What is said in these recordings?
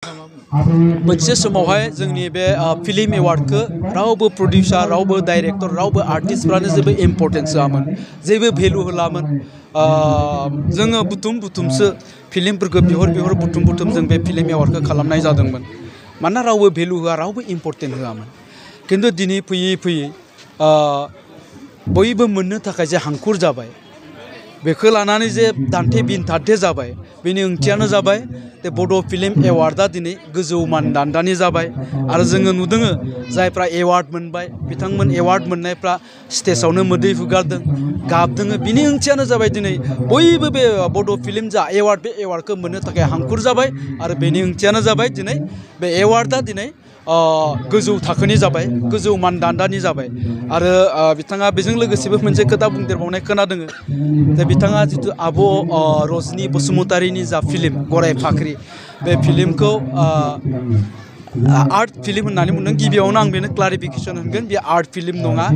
मोनसे समावहाय जोंनि बे फिल्म एवार्डखौ रावबो प्रडिउसार रावबो डाइरेक्टर रावबो आर्टिस्टफ्रानो जेबो इम्पर्टेन्स होआमोन जेबो भेलु होलामोन जोङो बुथुमसो फिल्मफोरखौ बिहर बुथुम जों बे फिल्म एवार्डखौ खालामनाय जादोंमोन मानोना रावबो भेलु होआ रावबो इम्पर्टेन्ट होआमोन खिन्थु दिनै फैयै बयबो मोननो थाखाय जे हांखुर जाबाय बेखौ लानानै जे दान्थे बिनथान्थे जाबाय बेनि ओंथियानो जाबाय जे बड' फिल्म एवार्डआ दिनै गोजौ मानदान्दानि जाबाय आरो जोङो नुदों जायफ्रा एवार्ड मोनबाय बिथांमोन एवार्ड मोननायफ्रा स्टेजआवनो मोदै हुगारदों गाबदों बिनि ओंथियानो जाबाय दिनै बयबो बे बड' फिल्म जा एवार्ड बे एवार्डखौ मोननो थाखाय हांखुर जाबाय आरो बेनि ओंथियानो जाबाय दिनै बे एवार्डआ दिनै गोजौ थाखोनि जाबाय गोजौ मानदान्दानि जाबाय आरो बिथाङा बेजों लोगोसेबो मोनसे खोथा बुंदेरबावनाय खोनादों जे बिथाङा जितु आब' रजनी बसुमतारीनि जा फिल्म गराय फाख्रि बे फिल्मखौ आर्ट फिल्म होननानै बुंदों गिबियावनो आं बेनो क्लारिफिकेसन होगोन बे आर्ट फिल्म नङा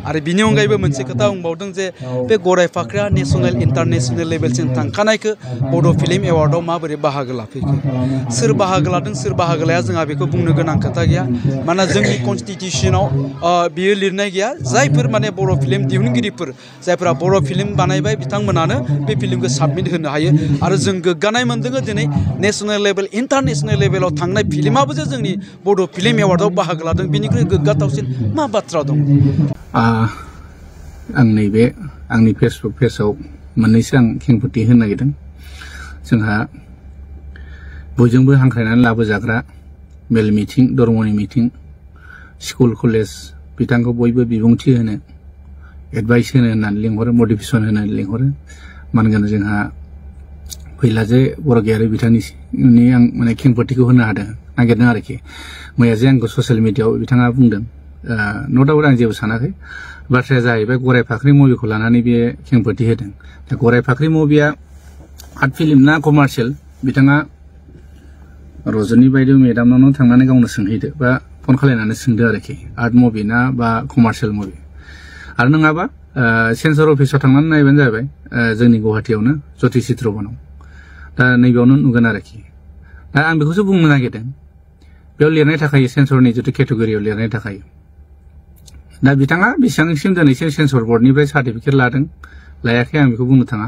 आरो बिनि अनगायैबो मोनसे खोथा बुंबावदों जे बे गराय फाख्रिया नेशनेल इन्टारनेशनेल लेभेलसिम थांखानायखौ बड' फिल्म एवार्डआव माबोरै बाहागो लाफैखो सोर बाहागो लादों सोर बाहागो लाया जोंहा बेखौ बुंनो गोनां खोथा गैया मानोना जोंनि कनस्टिटिउसनाव बियो लिरनाय गैया जायफोर माने बर' फिल्म दिहुनगिरिफोर जायफोरा बर' फिल्म बानायबाय बिथांमोनानो बे फिल्मखौ साबमिट होनो हायो आरो जों गोग्गानाय मोनदों दिनै नेशनेल लेभेल इन्टारनेशनेल लेभेलाव थांनाय फिल्माबो जे जोंनि बड' फिल्म एवार्डआव बाहागो लादों बेनिख्रुइ गोग्गाथावसिन मा बाथ्रा दं आं नैबे आंनि फेसबुक पेजआव मोननैसो आं खेंफोरथि होनो नागिरदों जोंहा बयजोंबो हांख्रायनानै लाबोजाग्रा मेल मिटिं धर्मनि मिटिं स्कुल कलेज बिथांखौ बयबो बिबुंथि होनो एडभाइस होनो होननानै लिंहरो मटिभेसन होनो लिंहरो मानोना जोंहा फैलाजे बरगयारि बिथांनि आं माने खेंफोरथिखौ होनो हादों नागिरदों आरोखि मैया जे आंखौ ससियेल मिडियाआव बिथाङा बुंदों न' डाउट आं जेबो सानाखै बाथ्राया जाहैबाय गराय फाख्रि मुभिखौ लानानै बे खेंफोरथि होदों दा गराय फाख्रि मुभिया आर्ट फिल्म ना कमार्शियेल बिथाङा रजनी बायदि मेडामनावनो थांनानै गावनो सोंहैदो बा फन खालायनानै सोंदो आरोखि आर्ट मुभि ना बा कमार्शियेल मुभि आरो नङाबा सेन्सर अफिसाव थांनानै नायबानो जाबाय जोंनि गुवाहाटीयावनो ज्योति चित्र बनाव दा नैबेयावनो नुगोन आरोखि दा आं बेखौसो बुंनो नागिरदों बेयाव लिरनाय थाखायो सेन्सरनि जितु केटेगरियाव लिरनाय थाखायो दा बिथाङा बेसेबांसिम दिनैसिम सेन्सर बर्डनिफ्राय सार्टिफिकेट लादों लायाखै आं बेखौ बुंनो थाङा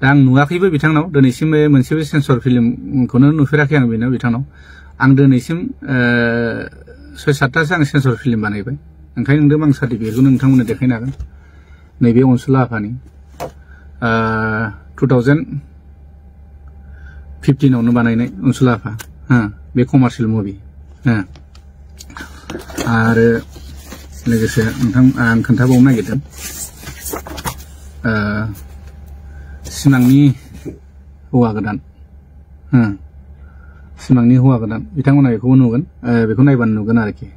दा आं नुवाखैबो बिथांनाव दिनैसिम मोनसेबो सेन्सर फिल्मखौनो नुफेराखै आं बेनाव बिथांनाव आं दिनैसिम 6-7थासो आं सेन्सर फिल्म बानायबाय ओंखायनो नोंदों आं सार्टिफिकेटखौ नोंथांमोननो देखायनो हागोन नैबे अनसुला आफानि 2015आवनो बानायनाय अनसुला आफा बे कमार्शियेल मुभि आरो लोगोसे नोंथां आं खोन्थाबावनो नागिरदों सिमांनि हौवा गोदान सिमांनि हौवा गोदान बिथांमोना बेखौबो नुगोन बेखौ नायबानो नुगोन आरोखि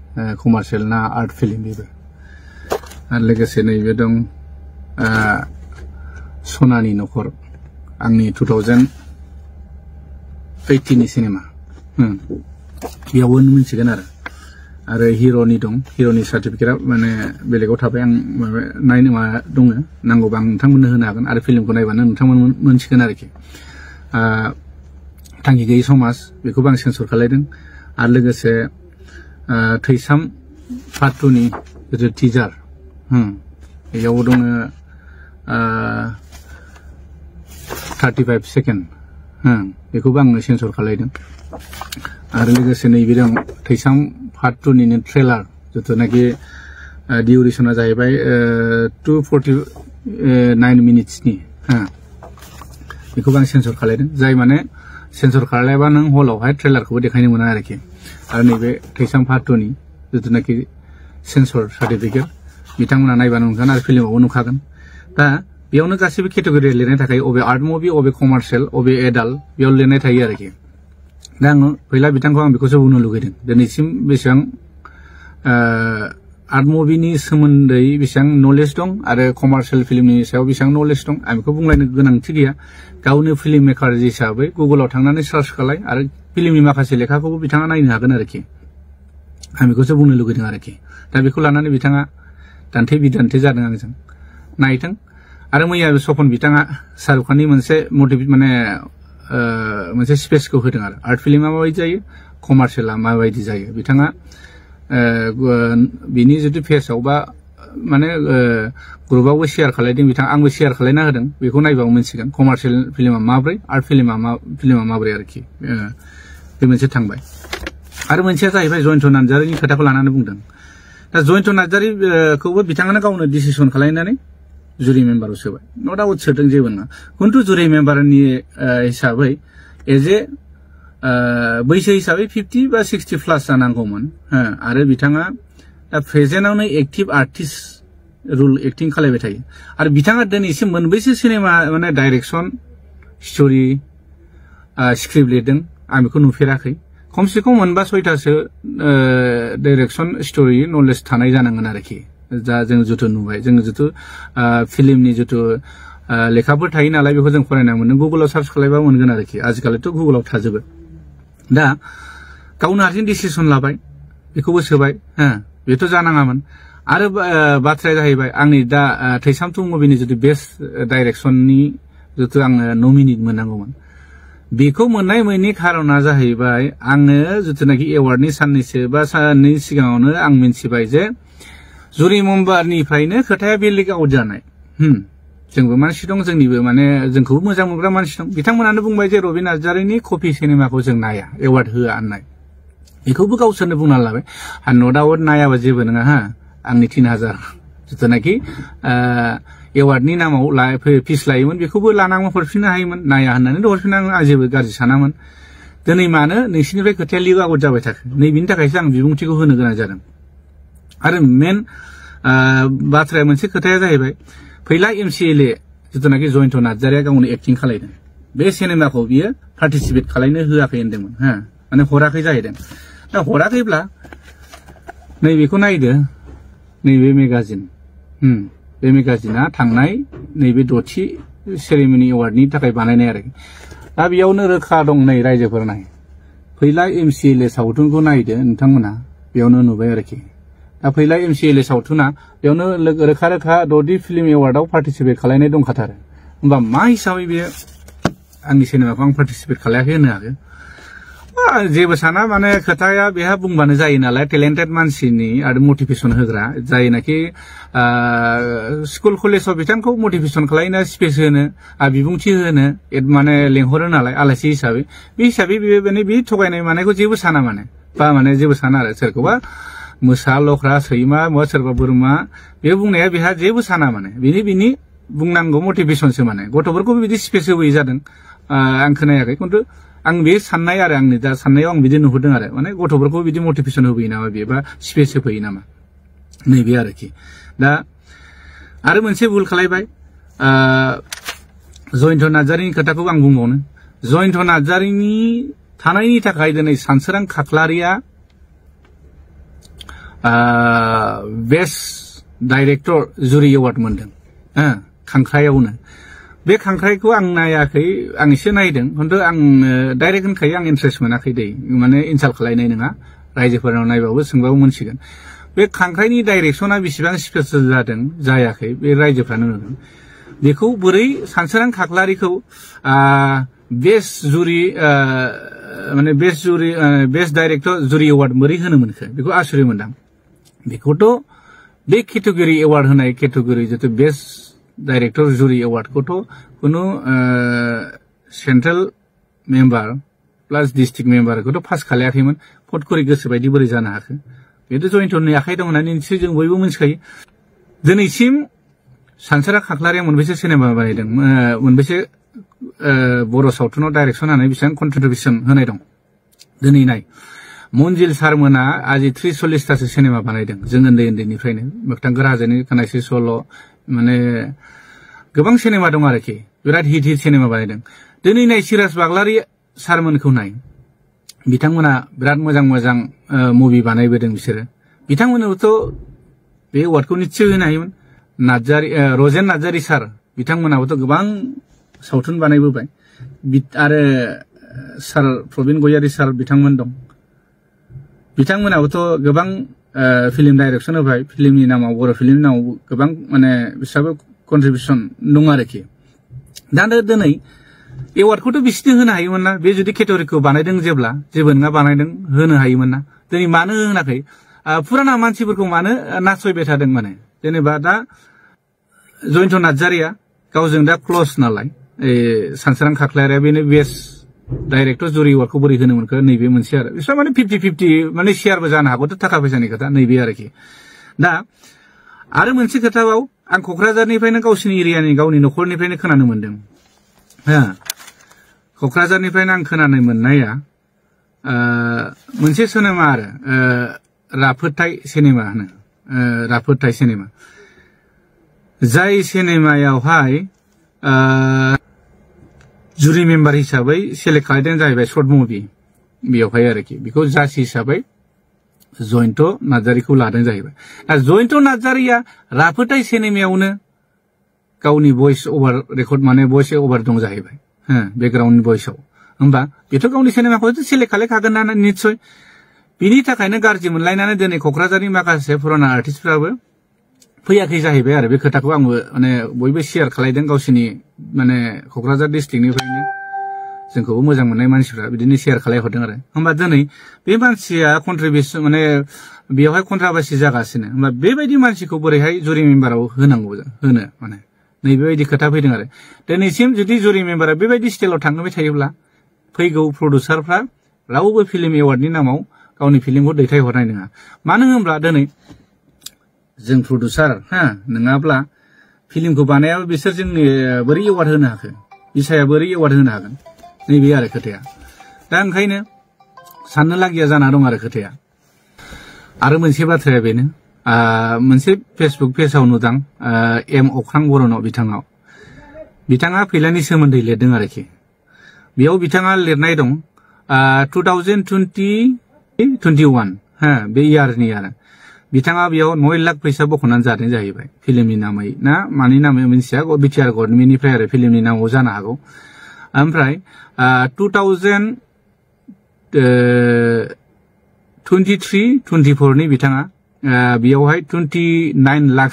कमार्शियेल ना आर्ट फिल्म बेबो आरो लोगोसे नैबे दं सनानि न'खर आंनि 2018नि सिनेमा बेयावबो मिथिगोन आरो हिर'नि दं हिर'नि सार्टिफिकेटआ माने बेलेगाव थाबाय आं माबा नायनो मा दङ नांगौबा आं नोंथांमोननो होनो हागोन आरो फिल्मखौ नायबानो नोंथांमोन मोनसिगोन आरोखि थांखि गैयै समाज बेखौबो आं सेन्सर खालायदों आरो लोगोसे थैसाम पार्ट 2नि जितु टिजार बेयावबो दङ 35 सेकेन्ड बेखौबो आङो सेन्सर खालायदों आरो लोगोसे नैबे दं थैसाम पार्ट 2निनो ट्रेलार जिथुनाखि डिउरेसना जाहैबाय 249 मिनिट्सनि बेखौबो आं सेन्सर खालायदों जाय माने सेन्सर खालायबा नों हलावहाय ट्रेलारखौबो देखायनो मोना आरोखि आरो नैबे थैसाम पार्ट 2नि जिथुनाखि सेन्सर सार्टिफिकेट बिथांमोना नायबानो नुगोन आरो फिल्मावबो नुखागोन दा बेयावनो गासैबो केटेगरि लिरनाय थाखाय अबे आर्ट मुभि अबे कमार्शियेल अबे एडाल्ट बेयाव लिरनाय थायो आरोखि दा आङो फैला बिथांखौ आं बेखौसो बुंनो लुगैदों दिनैसिम बेसेबां आर्ट मुभिनि सोमोन्दै बेसेबां नलेज दं आरो कमार्शियेल फिल्मनि सायाव बेसेबां नलेज दं आं बेखौ बुंलायनो गोनांथि गैया गावनो फिल्म मेकार हिसाबै गुगोलाव थांनानै सार्च खालाय आरो फिल्मनि माखासे लेखाखौबो बिथाङा नायनो हागोन आरोखि आं बेखौसो बुंनो लुगैदों आरोखि दा बेखौ लानानै बिथाङा दान्थे बिदान्थे जादों आंजों नायथों आरो मैया सपन बिथाङा शाहरुख खाननि मोनसे मटिभेट माने मोनसे स्पेसखौ होदों आरो आर्ट फिल्मा माबायदि जायो कमार्शियला माबायदि जायो बिथाङा बिनि जुदि पेजआव बा माने ग्रुपआवबो शेयार खालायदों बिथाङा आंबो शेयार खालायना होदों बेखौ नायबाबो मोनसिगोन कमार्शियल फिल्मा माब्रै आर्ट फिल्मा माब्रै आरोखि बे मोनसे थांबाय आरो मोनसेया जाहैबाय जयन्त नार्जारिनि खोथाखौ लानानै बुंदों दा जयन्त नार्जारिखौबो बिथाङानो गावनो डिसिसन खालायनानै जुरि मेम्बाराव सोबाय नो डाउट सोदों जेबो नङा खिन्थु जुरि मेम्बारनि हिसाबै एज ए बैसो हिसाबै 50 बा 60 प्लास जानांगौमोन आरो बिथाङा दा प्रेजेन्टआवनो एक्टिभ आर्टिस्ट रुल एक्टिं खालायबाय थायो आरो बिथाङा दिनैसिम मोनबैसो सिनेमा माने डाइरेक्सन स्ट'रि स्क्रिप्ट लिरदों आं बेखौ नुफेराखै खमसे खम मोनबा 6थासो डाइरेक्सन स्ट'रि नलेज थानाय जानांगोन आरोखि जा जों जुथु नुबाय जों जुथु फिल्मनि जुथु लेखाफोर थायो नालाय बेखौ जों फरायना मोनो गुगोलाव सार्च खालायबा मोनगोन आरोखि आजिखालिथ' गुगोलाव थाजोबो दा गावनो हारसिं डिसिसन लाबाय बेखौबो सोबाय बेथ' जानाङामोन आरो बाथ्राया जाहैबाय आंनि दा थैसामथु मुभिनि जुदि बेस्ट डाइरेक्सननि जुथु आङो नमिनेट मोननांगौमोन बेखौ मोननाय मोननि खारना जाहैबाय आङो जिथुनाखि एवार्डनि साननैसो बा साननै सिगाङावनो आं मिन्थिबाय जे जुरि मेम्बारनिफ्रायनो खोथाया बे लिक आउट जानाय जोंबो मानसि दं जोंनिबो माने जोंखौबो मोजां मोनग्रा मानसि दं बिथांमोनानो बुंबाय जे रबि नार्जारिनि कपि सिनेमाखौ जों नाया एवार्ड होआ होननाय बेखौबो गावसोरनो बुंना लाबाय नो डाउट नायाबा जेबो नङा आंनि 3000 जिथुनाखि एवार्डनि नामाव फिस लायोमोन बेखौबो लानांगौ हरफिननो हायोमोन नाया होननानै हरफिननांगौ आं जेबो गाज्रि सानामोन दिनै मानो नोंसिनिफ्राय खोथाया लिक आउट जाबाय थाखो नैबेनि थाखायसो आं बिबुंथिखौ होनो गोनां जादों आरो मेन बाथ्राया मोनसे खोथाया जाहैबाय फैला एमसिएलए जिथुनाखि जयन्त नार्जारिया गावनो एक्टिं खालायदों बे सिनेमाखौ बियो पार्टिसिपेट खालायनो होआखै होनदोंमोन माने हराखै जाहैदों दा हराखैब्ला नैबेखौ नायदो नैबे मेगाजिन बे मेगाजिना थांनाय नैबे 6थि सेरेमनि एवार्डनि थाखाय बानायनाय आरो दा बेयावनो रोखा दं नै रायजोफोर नाय फैला एमसिएलए सावथुनखौ नायदो नोंथांमोना बेयावनो नुबाय आरोखि दा फैला एमसिएलए सावथुना बेयावनो रोखा रोखा 6थि फिल्म एवार्डआव पार्टिसिपेट खालायनाय दंखाथारो होमबा मा हिसाबै बे आंनि सिनेमाखौ आं पार्टिसिपेट खालायाखै होनो हागो जेबो साना माने खोथाया बेहा बुंबानो जायो नालाय टेलेन्टेड मानसिनि आरो मटिभेसन होग्रा जायनाखि स्कुल कलेजाव बिथांखौ मटिभेसन खालायनो स्पेस होनो बिबुंथि होनो माने लेंहरो नालाय आलासि हिसाबै बे हिसाबै बे थगायनाय मानायखौ जेबो साना माने बा माने जेबो साना आरो सोरखौबा मोसा लख्रा सैमा सोरबा बोरमा बे बुंनाया बेहा जेबो साना माने बिनि बुंनांगौ मटिभेसनसो माने गथ'फोरखौ बिदि स्पेस होबोयै जादों आं खोनायाखै खिन्थु आं बे साननाय आरो आंनि दा साननायाव आं बिदि नुहुरदों आरो माने गथ'फोरखौ बिदि मटिभेसन होबोयो नामा बेबा स्पेस होफैयो नामा नैबे आरोखि दा आरो मोनसे भुल खालायबाय जयन्त नार्जारिनि खोथाखौ आं बुंबावनो जयन्त नार्जारिनि थानायनि थाखाय दिनै सानसोरां खाख्लारिया बेस्ट डाइरेक्टर जुरि एवार्ड मोनदों खांख्रायावनो बे खांख्राइखौ आं नायाखै आं एसे नायदों खिन्थु आं डाइरेक्ट होनखायो आं इन्ट्रेस्ट मोनाखै दै माने इनसाल्ट खालायनाय नङा रायजोफोरनाव नायबाबो सोंबाबो मोनसिगोन बे खांख्राइनि डाइरेक्सना बेसेबां स्पेसियेल जादों जायाखै बे रायजोफ्रानो नुदों बेखौ बोरै सानसोरां खाख्लारिखौ बेस्ट जुरि माने बेस्ट डाइरेक्टर जुरि एवार्ड बोरै होनो मोनखो बेखौ आसुरित मोनदां बेखौथ' बे केटेगरि एवार्ड होनाय केटेगरि जितु बेस्ट डाइरेक्टर जुरि एवार्डखौथ' कुनु सेन्ट्रेल मेम्बार प्लास डिस्ट्रिक्ट मेम्बारखौथ' पास खालायाखैमोन फट करि गोसो बायदि बोरै जानो हाखो बेथ' जयन्तनि आखाइ दं होननानै निश्चय जों बयबो मिथिखायो दिनैसिम सानसोरां खाख्लारिया मोनबेसे सिनेमा बानायदों मोनबेसे बर' सावथुनाव डाइरेक्सन होनाय बेसेबां कन्ट्रिबिउसन होनाय दं दिनै नाय मन्जिल सारमोना आजि 30-40थासो सिनेमा बानायदों जों उन्दैनिफ्रायनो मोगथां गोराजोनि खोनायसे सल' माने गोबां सिनेमा दं आरोखि बिराद हिट सिनेमा बानायदों दिनै नाय सिराज बाग्लारि सारमोनखौ नाय बिथांमोना बिराद मोजां मुभि बानायबोदों बिसोरो बिथांमोननोबोथ' बे एवार्डखौ निश्चय होनो हायोमोन रजेन नार्जारि सार बिथांमोनाबोथ' गोबां सावथुन बानायबोबाय आरो सार प्रबिन गयारि सार बिथांमोन दं बिथांमोनाबोथ' गोबां फिल्म डाइरेक्सन होबाय फिल्मनि नामाव बर' फिल्मनि नामाव गोबां माने बिसोरबो कन्ट्रिबिउसन दं आरोखि दा दिनै एवार्डखौथ' बिसिनो होनो हायोमोन ना बे जुदि केटेगरिखौ बानायदों जेब्ला जेबो नङा बानायदों होनो हायोमोन ना दिनै मानो होनाखै फुराना मानसिफोरखौ मानो नासयबाय थादों माने जेनेबा दा जयन्त नार्जारिया गावजों दा क्ल'ज नालाय सानसोरां खाख्लायारिया बेनो बेस्ट डाइरेक्टर जुरि एवार्डखौ बोरै होनो मोनखो नैबे मोनसे आरो बिसोर माने 50-50 माने शेयारबो जानो हागौथ' थाखा फैसानि खोथा नैबे आरोखि दा आरो मोनसे खोथाबाव आं क'क्राझारनिफ्रायनो गावसिनि एरियानि गावनि न'खरनिफ्रायनो खोनानो मोनदों हा क'क्राझारनिफ्रायनो आं खोनानो मोननाया मोनसे सिनेमा आरो राफोदथाय सिनेमा होनो राफोदथाय सिनेमा जाय सिनेमायावहाय जुरि मेम्बार हिसाबै सेलेक्ट खालामदों जाहैबाय शर्ट मुभि बेयावहाय आरोखि बेखौ जाज हिसाबै जयन्त नार्जारिखौ लादों जाहैबाय जयन्त नार्जारिया राफोदथाय सिनेमायावनो गावनि भइस ओभार रेकर्ड माने भइस ओभार दं जाहैबाय बेकग्राउन्ड भइसआव होमबा बेथ' गावनि सिनेमाखौ सेलेक्ट खालामखागोन ना निस्सय बिनि थाखायनो गाज्रि मोनलायनानै दिनै क'क्राझारनि माखासे पुराना आर्टिस्टफ्राबो फैयाखै जाहैबाय आरो बे खोथाखौ आंबो माने बयबो शेयार खालायदों गावसिनि माने क'क्राझार डिस्ट्रिक्टनिफ्रायनो जोंखौबो मोजां मोननाय मानसिफ्रा बिदिनो शेयार खालायहरदों आरो होमबा दिनै बे मानसिया कन्ट्रिबिउसन माने बेयावहाय कन्ट्राभार्सि जागासिनो होमबा बेबायदि मानसिखौ बोरैहाय जुरि मेम्बाराव होनांगौ होनो माने नैबेबायदि खोथा फैदों आरो दिनैसिम जुदि जुरि मेम्बारा बेबायदि स्टाइलाव थांबाय थायोब्ला फैगौ प्रडिउसारफ्रा रावबो फिल्म एवार्डनि नामाव गावनि फिल्मखौ दैथायहरनाय नङा मानो होनब्ला दिनै जों प्रडिउसार नङाब्ला फिल्मखौ बानायाबा बिसोर जोंनि बोरै एवार्ड होनो हाखो बिसाया बोरै एवार्ड होनो हागोन नैबे आरो खोथाया दा ओंखायनो साननो लागिया जाना दं आरो खोथाया आरो मोनसे बाथ्राया बेनो मोनसे फेसबुक पेजाव नुदां एम अख्रां बर'नाव बिथाङा फैलानि सोमोन्दै लिरदों आरोखि बेयाव बिथाङा लिरनाय दं 2020-21 बे इयारनि आरो बिथाङा बेयाव 9 लाख फैसा बख'नानै जादों जाहैबाय फिल्मनि नामै ना मानि नामै मिन्थिया बिटिआर गभर्नमेन्टनिफ्राय आरो फिल्मनि नामाव जानो हागौ ओमफ्राय 2023-24 नि बिथाङा बेयावहाय 29 लाख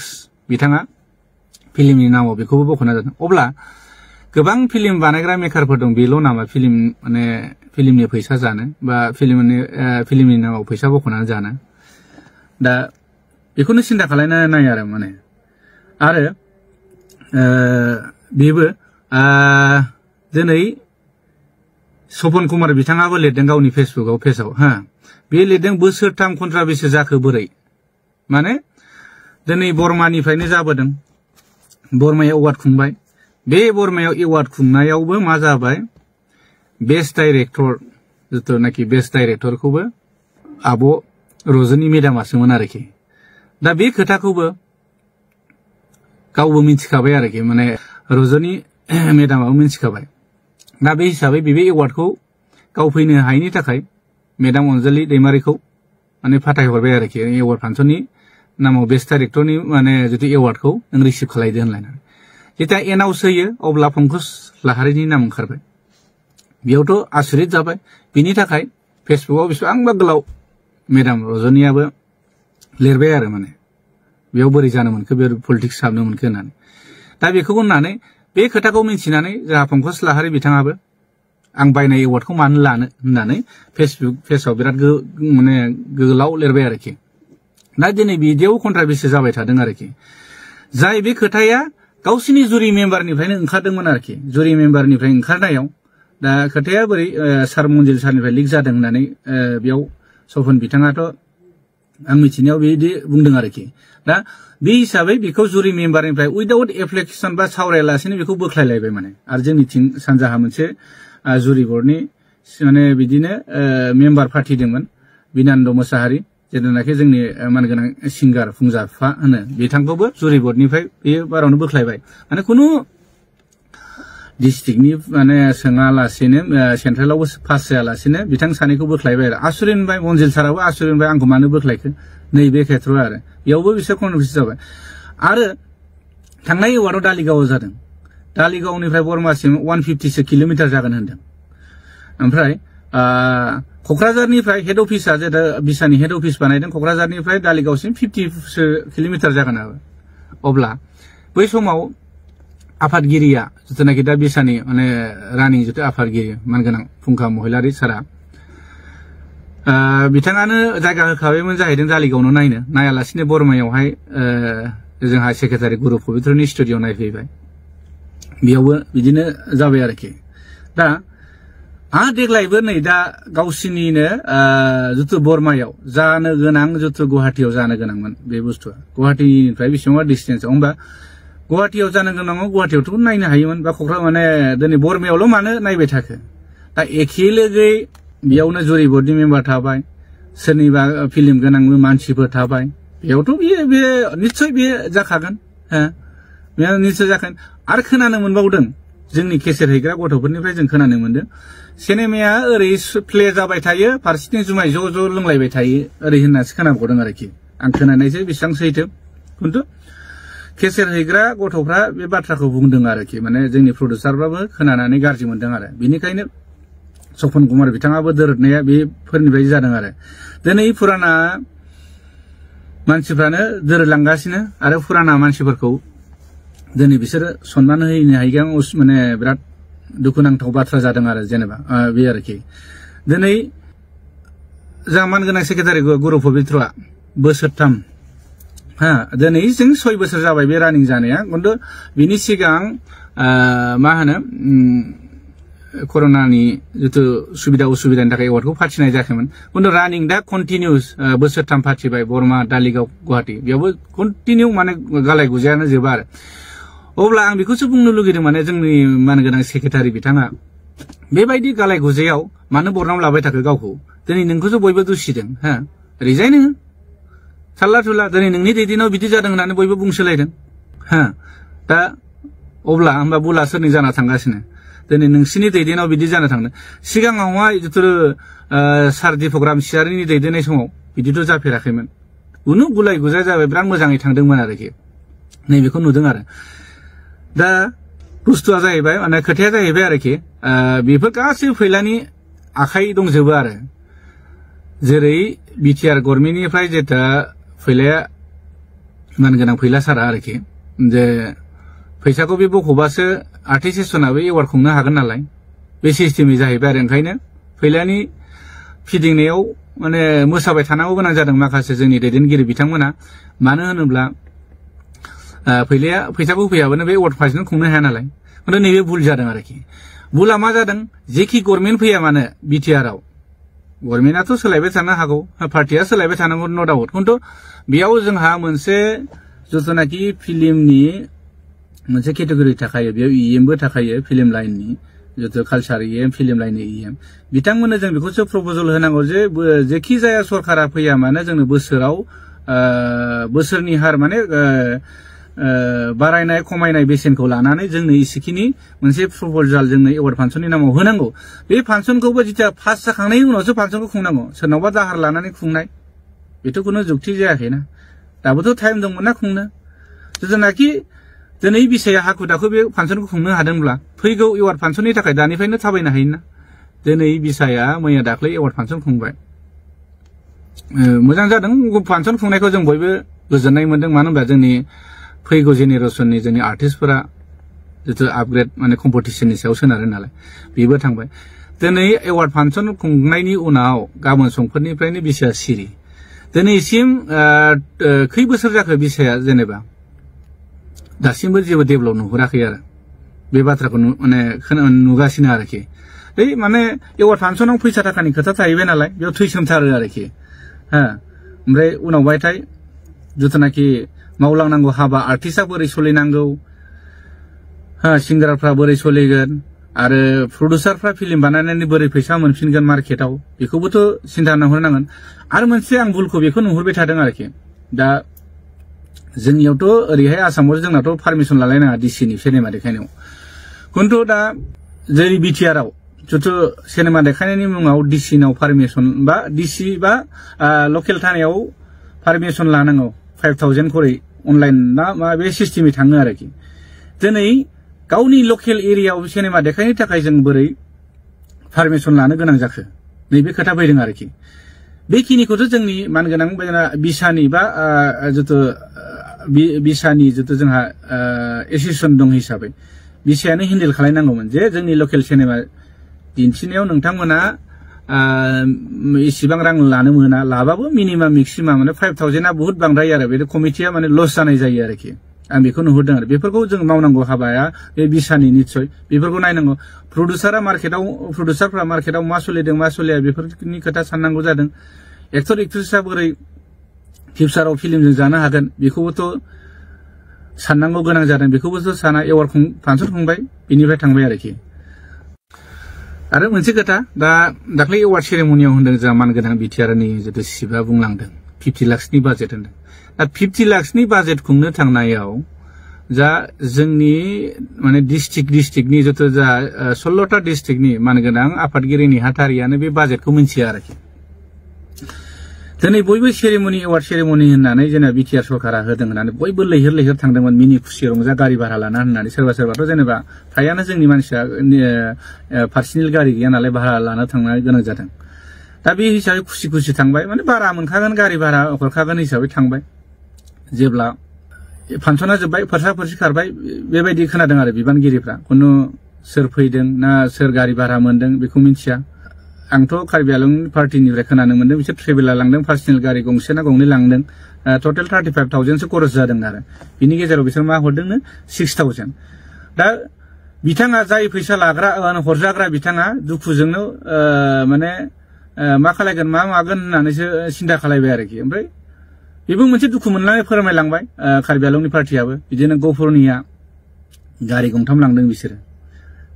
बिथाङा फिल्मनि नामाव बेखौबो बख'ना जादों अब्ला गोबां फिल्म बानायग्रा मेकारफोर दं बेल' नामा फिल्म माने फिल्मनि फैसा जानो बा फिल्मनि नामाव फैसा बख'नानै जानो दा बेखौनो सिन्था खालायना नाय आरो माने आरो बेबो दिनै सपन कुमार बिथाङाबो लिरदों गावनि फेसबुकआव पेजाव बे लिरदों बोसोरथाम कन्ट्राभार्सि जाखो बोरै माने दिनै बर्मानिफ्रायनो जाबोदों बर्मायाव एवार्ड खुंबाय बे बर्मायाव एवार्ड खुंनायावबो मा जाबाय बेस्ट डाइरेक्टर जिथुनाखि बेस्ट डाइरेक्टरखौबो आब' रजनी मेदामासोमोन आरोखि दा बे खोथाखौबो गावबो मिथिखाबाय आरोखि माने रजनी मेदामाबो मिथिखाबाय दा बे हिसाबै बे एवार्डखौ गाव फैनो हायैनि थाखाय मेदाम अनजालि दैमारिखौ माने फाथायहरबाय आरोखि एवार्ड फांसननि नामाव बेस्ट डाइरेक्टरनि माने जुदि एवार्डखौ नों रिसिभ खालायदो होनलायनानै जेता एनाउन्स होयो अब्ला पंकज लाहारिनि नाम ओंखारबाय बेयावथ' आसुरित जाबाय बिनि थाखाय फेसबुकआव बेसेबांबा गोलाव मेदाम रजनीयाबो लिरबाय आरो माने बेयाव बोरै जानो मोनखो बे पलिटिक्स हाबनो मोनखो होननानै दा बेखौ होननानै बे खोथाखौ मिथिनानै जोंहा पंकज लाहारि बिथाङाबो आं बायनाय एवार्डखौ मानो लानो होननानै फेसबुक पेजाव बिराद माने गोलाव लिरबाय आरोखि दा दिनै बिदियाव कन्ट्राभार्सि जाबाय थादों आरोखि जाय बे खोथाया गावसिनि जुरि मेम्बारनिफ्रायनो ओंखारदोंमोन आरोखि जुरि मेम्बारनिफ्राय ओंखारनायाव दा खोथाया बोरै सार मन्जिल सारनिफ्राय लिक जादों होननानै बेयाव सपन बिथाङाथ' आं मिथिनायाव बिदि बुंदों आरोखि दा बे हिसाबै बेखौ जुरि मेम्बारनिफ्राय उइदाउट एप्लिकेसन बा सावरायालासेनो बेखौ बोख्लायलायबाय माने आरो जोंनिथिं सानजाहा मोनसे जुरि बर्डनि माने बिदिनो मेम्बार पार्टि दंमोन बिनान्द मोसाहारि जेनाखि जोंनि मानगोनां सिंगार फुंजाफा होनो बिथांखौबो जुरि बर्डनिफ्राय बेयो बारावनो बोख्लायबाय माने खुनु डिस्ट्रिक्टनि माने सोङालासेनो सेन्ट्रेलावबो पास जायालासेनो बिथां सानैखौ बोख्लायबाय आरो आसुरिन बाय मन्जिल साराबो आसुरिन बाय आंखौ मानो बोख्लायखो नैबे खेथ्रआव आरो बेयावबो बिसोर कनफ्यूज जाबाय आरो थांनाय एवार्डआव दालिगावआव जादों दालिगावनिफ्राय बर्मासिम 150 किल'मिटार जागोन होनदों ओमफ्राय क'क्राझारनिफ्राय हेड अफिसआ जेदा बिसानि हेड अफिस बानायदों क'क्राझारनिफ्राय दालिगावसिम 50 किल'मिटार जागोन आरो अब्ला बै समाव आफादगिरिया जिथुनाखि दा बिसानि माने रानिं जिथु आफादगिरि मानगोनां फुंखा महिलारि सारा बिथाङानो जायगा होखाबायमोन जाहैदों जालिगावनो नायनो नायालासिनो बरमायावहाय जोंहा सेक्रेटारि गुरु पबित्रनि स्टुडिअ नायफैबाय बेयावबो बिदिनो जाबाय आरोखि दा देग्लायबो नै दा गावसिनिनो जिथु बरमायाव जानो गोनां जिथु गुवाहाटियाव जानो गोनांमोन बे बुस्थुआ गुवाहाटिनिफ्राय बेसेबां डिस्टेन्स होमबा गुवाहाटियाव जानो गोनाङाव गुवाहाटियावथ' नायनो हायोमोन बा क'क्राझार माने दिनै बरमायावल' मानो नायबाय थाखो दा एखे लोगोयै बेयावनो जुरि बर्डनि मेम्बार थाबाय सोरनिबा फिल्म गोनां मानसिफोर थाबाय बेयावथ' बे निस्सय बे जाखागोन बे निस्सय जागोन आरो खोनानो मोनबावदों जोंनि केसेट हैग्रा गथ'फोरनिफ्राय जों खोनानो मोनदों सिनेमाया ओरै प्ले जाबाय थायो फारसेथिं जुमाय ज' ज' लोंलायबाय थायो ओरै होननासो खोनाबावदों आरोखि आं खोनानायसो बेसेबां सैथो खिन्थु केसेट हैग्रा गथ'फ्रा बे बाथ्राखौ बुंदों आरोखि माने जोंनि प्रडिउसारफ्राबो खोनानानै गाज्रि मोनदों आरो बेनिखायनो सपन कुमार बिथाङाबो दोरदनाया बेफोरनिफ्राय जादों आरो दिनै फुराना मानसिफ्रानो दोरलांगासिनो आरो फुराना मानसिफोरखौ दिनै बिसोरो सनमान होनो हायैया माने बिराद दुखुनांथाव बाथ्रा जादों आरो जेनेबा बे आरोखि दिनै जोंहा मानगोनां सेक्रेटारि गुरु पबित्रआ बोसोरथाम दिनै जों 6 बोसोर जाबाय बे रानिं जानाया खिन्थु बिनि सिगां मा होनो कर'नानि जिथु सुबिदा उसुबिदानि थाखाय एवार्डखौ फाथिनाय जायाखैमोन खिन्थु रानिं दा कन्टिनिउस बोसोरथाम फाथिबाय बरमा दालिगाव गुवाहाटि बेयावबो कन्टिनिउ माने गालाय गुजायानो जोबा आरो अब्ला आं बेखौसो बुंनो लुगैदों माने जोंनि मानगोनां सेक्रेटारि बिथाङा बेबायदि गालाय गुजायाव मानो बरनाम लाबाय थाखो गावखौ दिनै नोंखौसो बयबो दुसिदों रिजाइन हो साल्ला थुला दिनै नोंनि दैदेनाव बिदि जादों होननानै बयबो बुंसोलायदों दा अब्ला होमबा बुला सोरनि जाना थांगासिनो दिनै नोंसिनि दैदेनाव बिदि जाना थांदों सिगाङावहाय जिथु सार दीपक रामसियारिनि दैदेननाय समाव बिदिथ' जाफेराखैमोन उनु गुलाय गुजाय जाबाय बिराद मोजाङै थांदोंमोन आरोखि नैबेखौ नुदों आरो दा बुस्थुआ जाहैबाय माने खोथाया जाहैबाय आरोखि बेफोर गासैबो फैलानि आखाइ दंजोबो आरो जेरै बिटिआर गभर्नमेन्टनिफ्राय जेथा फैलाया मानगोनां फैला सारा आरोखि जे फैसाखौ बे बख'बासो आर्टिस्टेसनाबो एवार्ड खुंनो हागोन नालाय बे सिस्टेमै जाहैबाय आरो ओंखायनो फैलानि फिदिंनायाव माने मोसाबाय थानांगौ गोनां जादों माखासे जोंनि दैदेनगिरि बिथांमोना मानो होनोब्ला फैलाया फैसाखौ फैयाबानो बे एवार्ड फांसन खुंनो हाया नालाय खिन्थु नैबे भुल जादों आरोखि भुला मा जादों जेखि गभर्नमेन्ट फैया मानो बिटिआरआव गभर्नमेन्टआथ' सोलायबाय थानो हागौ पार्टिया सोलायबाय थानांगौ न' डाउट खिन्थु बेयाव जोंहा मोनसे जिथुनाखि फिल्मनि मोनसे केटेगरि थाखायो बेयाव इएमबो थाखायो फिल्म लाइननि जितु कालचार इएम फिल्म लाइननि इएम बिथांमोननो जों बेखौसो प्रप'जल होनांगौ जे जेखि जाया सरकारा फैया मानो जोंनो बोसोराव बोसोरनि हार माने बारायनाय खमायनाय बेसेनखौ लानानै जोंनो इसेखिनि मोनसे प्रप'जाल जोंनो एवार्ड फांसननि नामाव होनांगौ बे फांसनखौबो जिथिया पास जाखांनायनि उनावसो फांसनखौ खुंनांगौ सोरनावबा दाहार लानानै खुंनाय बेथ' खुनु जुक्ति जायाखैना दाबोथ' टाइम दंमोन ना खुंनो जेनाखि दिनै बिसाया हाखु दाखु बे फांसनखौ खुंनो हादोंब्ला फैगौ एवार्ड फांसननि थाखाय दानिफ्रायनो थाबायनो हायोना दिनै बिसाया मैया दाख्लै एवार्ड फांसन खुंबाय मोजां जादों फांसन खुंनायखौ जों बयबो गोजोननाय मोनदों मानो होनबा जोंनि फैगौ जेनेरेसननि जोंनि आर्टिस्टफोरा जितु आपग्रेड माने कम्पिटिशननि सायाव सोनारो नालाय बेबो थांबाय दिनै एवार्ड फांसन खुंनायनि उनाव गाबोन समफोरनिफ्रायनो बिसाया सिरि दिनैसिम खै बोसोर जाखो बिसाया जेनेबा दासिमबो जेबो डेभेलप नुहुराखै आरो बे बाथ्राखौ माने नुगासिनो आरोखि माने एवार्ड फांसनाव फैसा थाखानि खोथा थाहैबाय नालाय बेयाव थैसोमथारो आरोखि ओमफ्राय उनावहायथाय जिथुनाखि मावलांनांगौ हाबा आर्टिस्टआ बोरै सोलिनांगौ सिंगारफ्रा बोरै सोलिगोन आरो प्रडिउसारफ्रा फिल्म बानायनानै बोरै फैसा मोनफिनगोन मार्केटाव बेखौबोथ' सिन्था नुहुरनांगोन आरो मोनसे आं भुलखौ बेखौ नुहुरबाय थादों आरोखि दा जोंनियावथ' ओरैहाय आसामाव जोंनाथ' पारमिसन लालायनाङा डिसिनि सिनेमा देखायनायाव खिन्थु दा जेरै बिटिआरआव जिथु सिनेमा देखायनायनि मुङाव डिसिनाव पारमिसन बा डिसि बा लकेल थानायाव पारमिसन लानांगौ 5,000 खरै अनलाइन ना मा बे सिस्टेमै थाङो आरोखि दिनै गावनि लकेल एरियायाव सिनेमा देखायनो थाखाय जों बोरै पारमिसन लानो गोनां जाखो नैबे खोथा फैदों आरोखि बेखिनिखौथ' जोंनि मानगोनां बिसानि बा जिथु बिसानि जितु जोंहा एसोसिएसन दं हिसाबै बिसायानो हेन्डेल खालामनांगौमोन जे जोंनि लकेल सिनेमा दिन्थिनायाव नोंथांमोना इसिबां रां लानो मोना लाबाबो मिनिमाम मेक्सिमाम माने 5000 आ बहुत बांद्राय आरो बे कमिटिया माने लस जानाय जायो आरोखि आं बेखौ नुहुरदों आरो बेफोरखौ जों मावनांगौ हाबाया बे बिसानि निश्चय बेफोरखौ नायनांगौ प्रडिउसारफ्रा मार्केटाव मा सोलिदों मा सोलिया बेफोरनि खोथा साननांगौ जादों एक्टर एक्ट्रेसआ बोरै फिउचाराव फिल्मजों जानो हागोन बेखौबोथ' साननांगौ गोनां जादों बेखौबोथ' साना एवार्ड फांसन खुंबाय बेनिफ्राय थांबाय आरोखि आरो मोनसे खोथा दाख्लै एवार्ड सेरेमनियाव होनदों जोंहा मानगोनां बिटिआरनि जितु सिबा बुंलांदों 50 लाखनि बाजेट होनदों दा 50 लाखनि बाजेट खुंनो थांनायाव जा जोंनि माने डिस्ट्रिक्टनि जितु जा 16टा डिस्ट्रिक्टनि मानगोनां आफादगिरि नेहाथारियानो बे बाजेटखौ मिन्थिया आरोखि दिनै बयबो एवार्ड सेरेमनि होननानै जेनेबा बिटिआर सरकारा होदों होननानै बयबो लैहोर थांदोंमोन मिनि खुसि रंजा गारि भारा लाना होननानै सोरबाथ' जेनेबा फ्रायानो जोंनि मानसिया पार्सनेल गारि गैया नालाय भारा लाना थांनो गोनां जादों दा बे हिसाबै खुसि थांबाय माने भारा मोनखागोन गारि भारा हरखागोन हिसाबै थांबाय जेब्ला फांसना जोब्बाय फोरसा खारबाय बेबायदि खोनादों आरो बिबानगिरिफ्रा खुनु सोर फैदों ना सोर गारि भारा मोनदों बेखौ मिन्थिया आंथ' कार्बि आंलं पार्टिनिफ्राय खोनानो मोनदों बिसोर ट्रेभेलार लांदों पार्सनेल गारि गंसे ना गंनै लांदों टटेल 35,000सो खरस जादों आरो बिनि गेजेराव बिसोर मा हरदोंनो 6,000 दा बिथाङा जाय फैसा लाग्रा हरजाग्रा बिथाङा दुखुजोंनो माने मा खालायगोन मा मागोन होननानैसो सिन्था खालायबाय आरोखि ओमफ्राय बेबो मोनसे दुखु मोननानै फोरमायलांबाय कार्बि आंलंनि पार्टियाबो बिदिनो गफुरनिया गारि गंथाम लांदों बिसोरो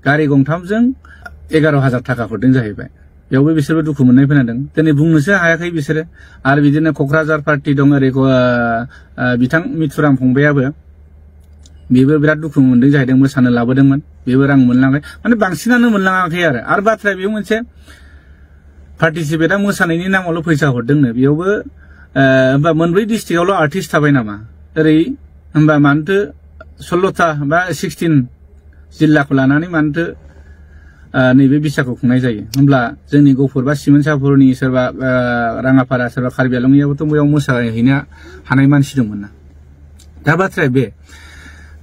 गारि गंथामजों 11,000 थाखा हरदों जाहैबाय बेयावबो बिसोरबो दुखु मोननाय खोनादों दिनै बुंनोसो हायाखै बिसोरो आरो बिदिनो क'क्राझार पार्टि दं ओरै बिथां मिथुराम फंबायाबो बेबो बिराद दुखु मोनदों जाहैदों मोसानो लाबोदोंमोन बेबो रां मोनलांबाय माने बांसिनानो मोनलाङाखै आरो बाथ्राया बेयाव मोनसे पार्टिसिपेटआ मोसानायनि नामावल' फैसा हरदोंनो बेयावबो होमबा मोनब्रै डिस्ट्रिक्टआवल' आर्टिस्ट थाबाय नामा ओरै होमबा मानोथो 16टा बा 16 जिल्लाखौ लानानै मानोथो नैबे बिसाखौ खुंनाय जायो होमब्ला जोंनि गफुर बा सिमोनसापुरनि सोरबा राङापारा सोरबा कार्बि आंलंनियाबोथ' बेयाव मोसाहैनो हानाय मानसि दंमोन ना दा बाथ्राया बे